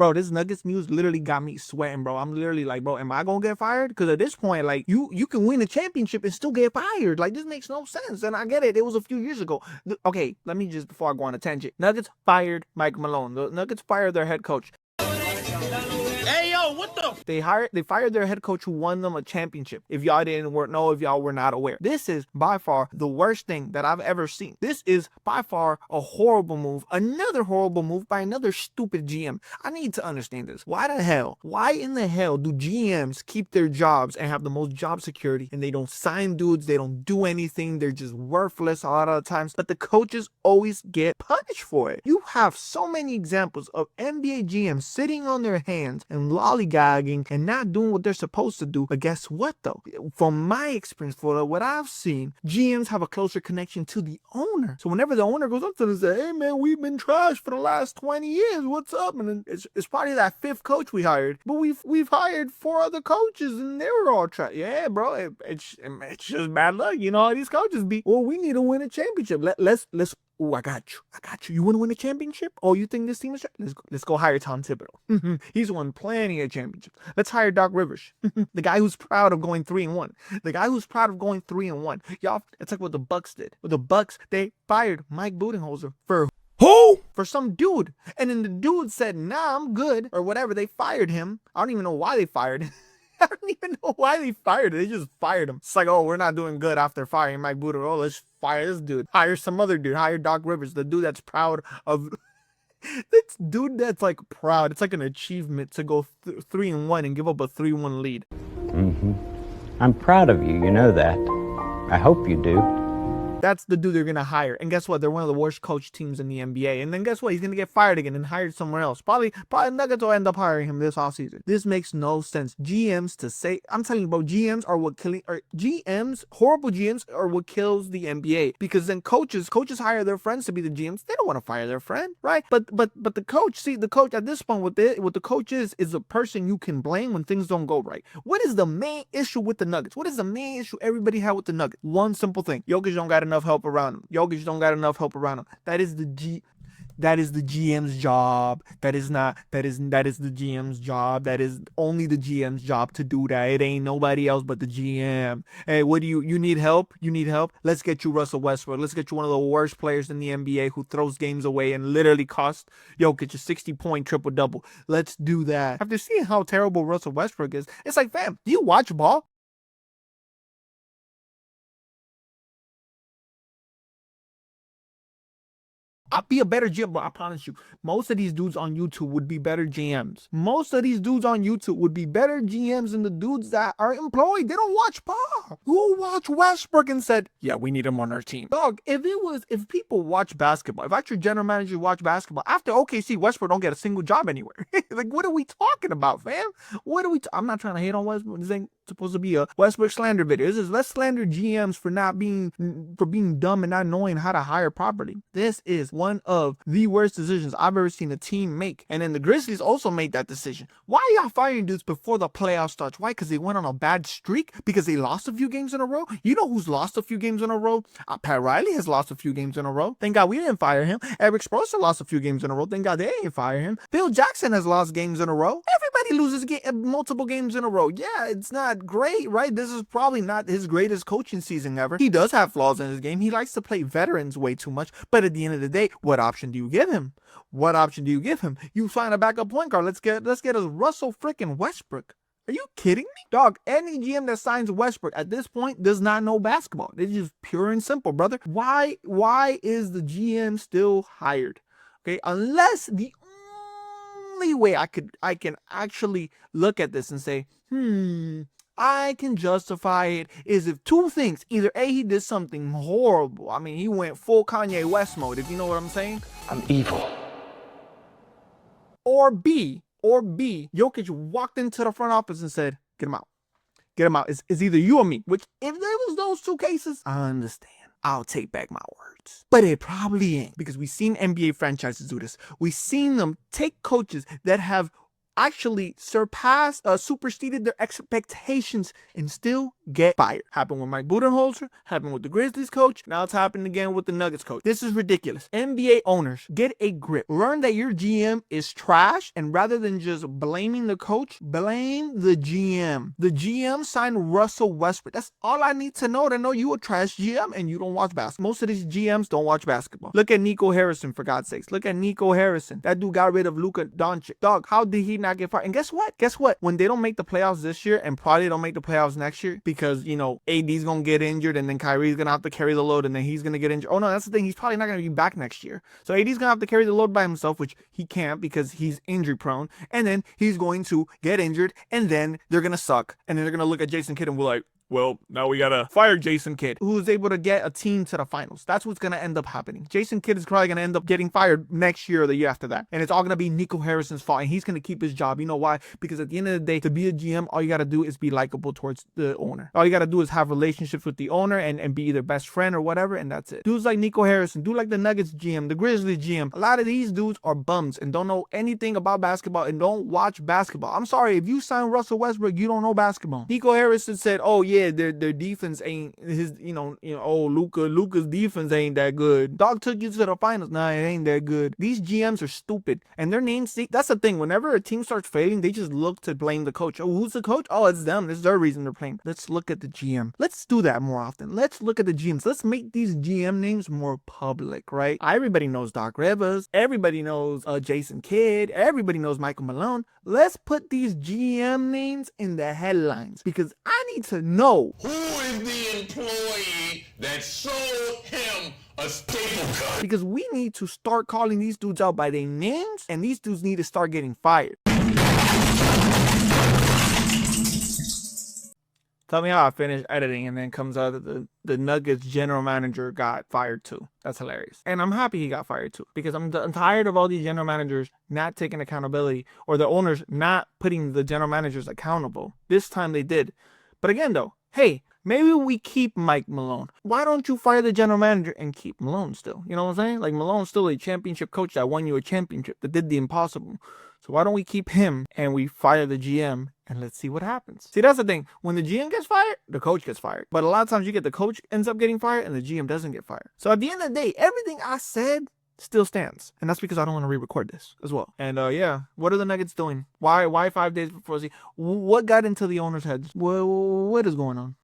Bro, this Nuggets news literally got me sweating, bro. I'm literally like, bro, am I gonna get fired? Because at this point, like, you can win a championship and still get fired. Like, this makes no sense. And I get it. It was a few years ago. Okay, let me just, before I go on a tangent. Nuggets fired Mike Malone. The Nuggets fired their head coach. Hey, yo, what the? They fired their head coach who won them a championship. If y'all didn't know, if y'all were not aware. This is by far the worst thing that I've ever seen. This is by far a horrible move. Another horrible move by another stupid GM. I need to understand this. Why in the hell do GMs keep their jobs and have the most job security and they don't sign dudes, they don't do anything, they're just worthless a lot of the times, but the coaches always get punished for it? You have so many examples of NBA GMs sitting on their hands and lollygagging and not doing what they're supposed to do. But guess what though? From my experience, for what I've seen, GMs have a closer connection to the owner. So whenever the owner goes up to them and says, hey man, we've been trash for the last 20 years. What's up? And then it's probably that fifth coach we hired. But we've hired 4 other coaches and they were all trash. Yeah, bro, it's just bad luck. You know how these coaches be. Well, we need to win a championship. Let's oh, I got you. You want to win a championship? Oh, you think this team is? Let's go hire Tom Thibodeau. He's won plenty of championships. Let's hire Doc Rivers, the guy who's proud of going 3-1. The guy who's proud of going 3-1. Y'all, it's like what the Bucks did. With the Bucks, they fired Mike Budenholzer for who? For some dude. And then the dude said, nah, I'm good, or whatever. They fired him. I don't even know why they fired him. I don't even know why they fired him. They just fired him. It's like, oh, we're not doing good after firing Mike Budenholzer. Oh, let's fire this dude. Hire some other dude. Hire Doc Rivers, the dude that's proud of... This dude that's like proud. It's like an achievement to go 3-1 and give up a 3-1 lead. I'm proud of you. You know that. I hope you do. That's the dude they're going to hire. And guess what? They're one of the worst coach teams in the NBA. And then guess what? He's going to get fired again and hired somewhere else. Probably Nuggets will end up hiring him this offseason. This makes no sense. GMs to say, I'm telling you, bro, GMs are what killing, or GMs, horrible GMs are what kills the NBA. Because then coaches hire their friends to be the GMs. They don't want to fire their friend, right? But the coach, see, the coach at this point, what the coach is a person you can blame when things don't go right. What is the main issue with the Nuggets? What is the main issue everybody had with the Nuggets? One simple thing. Jokic don't got enough help around him. Jokic don't got enough help around him. That is the GM's job. That is the GM's job. That is only the GM's job to do that. It ain't nobody else but the GM. Hey, what do you need help? You need help? Let's get you Russell Westbrook. Let's get you one of the worst players in the NBA who throws games away and literally cost Jokic a 60-point triple-double. Let's do that. After seeing how terrible Russell Westbrook is, it's like, fam, do you watch ball? I'll be a better GM, but I promise you, most of these dudes on YouTube would be better GMs. Most of these dudes on YouTube would be better GMs than the dudes that are employed. They don't watch ball. Who watched Westbrook and said, yeah, we need him on our team? Dog, if people watch basketball, if actually general managers watch basketball, after OKC, Westbrook don't get a single job anywhere. Like, what are we talking about, fam? I'm not trying to hate on Westbrook. This ain't supposed to be a Westbrook slander video. This is let's slander GMs for being dumb and not knowing how to hire properly. This is one of the worst decisions I've ever seen a team make. And then the Grizzlies also made that decision. Why are y'all firing dudes before the playoffs starts? Why? Because they went on a bad streak? Because they lost a few games in a row? You know who's lost a few games in a row? Pat Riley has lost a few games in a row. Thank God we didn't fire him. Eric Spoelstra lost a few games in a row. Thank God they didn't fire him. Phil Jackson has lost games in a row. Everybody loses multiple games in a row. Yeah, it's not great, right? This is probably not his greatest coaching season ever. He does have flaws in his game. He likes to play veterans way too much. But at the end of the day, what option do you give him? What option do you give him? You find a backup point guard. Let's get a Russell freaking Westbrook. Are you kidding me? Dog, any GM that signs Westbrook at this point does not know basketball. It's just pure and simple, brother. Why is the GM still hired? Okay, unless the only way I can actually look at this and say, I can justify it is if two things. Either A, he did something horrible. I mean, he went full Kanye West mode, if you know what I'm saying. I'm evil. Or B, Jokic walked into the front office and said, get him out. Get him out. It's either you or me. Which, if there was those two cases, I understand. I'll take back my words. But it probably ain't. Because we've seen NBA franchises do this. We've seen them take coaches that have actually superseded their expectations and still get fired. Happened with Mike Budenholzer, happened with the Grizzlies coach, now it's happening again with the Nuggets coach. This is ridiculous. NBA owners, get a grip. Learn that your GM is trash, and rather than just blaming the coach, blame the GM. The GM signed Russell Westbrook. That's all I need to know you a trash GM and you don't watch basketball. Most of these GMs don't watch basketball. Look at Nico Harrison, for God's sakes. Look at Nico Harrison. That dude got rid of Luka Doncic. Dog, how did he not get fired? And guess what? Guess what? When they don't make the playoffs this year and probably don't make the playoffs next year because, you know, AD's going to get injured and then Kyrie's going to have to carry the load and then he's going to get injured. Oh, no, that's the thing. He's probably not going to be back next year. So AD's going to have to carry the load by himself, which he can't because he's injury prone. And then he's going to get injured and then they're going to suck. And then they're going to look at Jason Kidd and be like, well, now we gotta fire Jason Kidd, who was able to get a team to the finals. That's what's gonna end up happening. Jason Kidd is probably gonna end up getting fired next year or the year after that. And it's all gonna be Nico Harrison's fault. And he's gonna keep his job. You know why? Because at the end of the day, to be a GM, all you gotta do is be likable towards the owner. All you gotta do is have relationships with the owner and be either best friend or whatever, and that's it. Dudes like Nico Harrison, dude like the Nuggets GM, the Grizzlies GM. A lot of these dudes are bums and don't know anything about basketball and don't watch basketball. I'm sorry, if you sign Russell Westbrook, you don't know basketball. Nico Harrison said, oh yeah, their defense ain't his, Luka's defense ain't that good. Dog took you to the finals. Nah, it ain't that good. These GMs are stupid. And their names, that's the thing. Whenever a team starts fading, they just look to blame the coach. Oh, who's the coach? Oh, it's them. It's their reason they're playing. Let's look at the GM. Let's do that more often. Let's look at the GMs. Let's make these GM names more public, right? Everybody knows Doc Rivers. Everybody knows Jason Kidd. Everybody knows Michael Malone. Let's put these GM names in the headlines because I need to know Who is the employee that sold him a stable gun? because we need to start calling these dudes out by their names and these dudes need to start getting fired. Tell me how I finished editing and then comes out that the Nuggets general manager got fired too. That's hilarious. And I'm happy he got fired too because I'm tired of all these general managers not taking accountability or the owners not putting the general managers accountable. This time they did. But again though, hey, maybe we keep Mike Malone. Why don't you fire the general manager and keep Malone still? You know what I'm saying? Like Malone's still a championship coach that won you a championship, that did the impossible. So why don't we keep him and we fire the GM and let's see what happens. See, that's the thing. When the GM gets fired, the coach gets fired. But a lot of times you get the coach ends up getting fired and the GM doesn't get fired. So at the end of the day, everything I said still stands. And that's because I don't want to re-record this as well. And yeah, what are the Nuggets doing? Why 5 days before the season? What got into the owner's heads? What is going on?